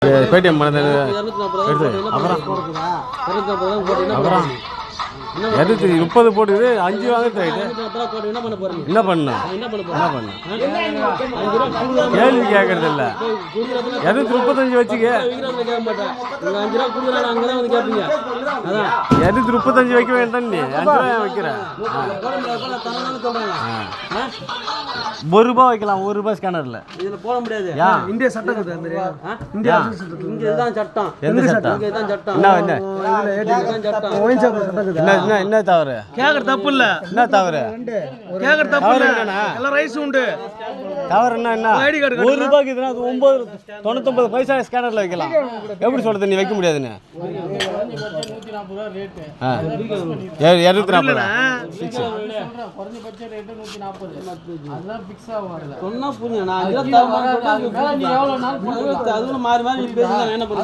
Paytm பண்ணது அப்புறம் 230 போட்டுது 5 வாங்குறது என்ன பண்ண கேள்வி கேட்கறது இல்லை 235 வச்சுக்க 235 வைக்க வேண்டாம் நீ 5 ரூபாய் வைக்கிற 1 ரூபாய் வைக்கலாம் 1 ரூபாய் ஸ்கேனர்ல இதுல போட முடியாது இந்திய சட்டம் இந்தியா இங்க இதுதான் சட்டம் எந்த சட்டம் இங்க இதுதான் சட்டம் என்ன தவறு கேக்குற தப்பு இல்ல என்ன தவறு கேக்குற தப்பு இல்ல எல்லாம் ரைஸ் உண்டு தவறு என்ன 1 ரூபாய்க்கு இதுனா 99 பைசா ஸ்கேனர்ல வைக்கலாம் எப்படி சொல்றது நீ வைக்க முடியாதுன்னு 240 சொன்னா புரியுங்க நான் மாறி மாறி பேசுறேன் என்ன பண்ண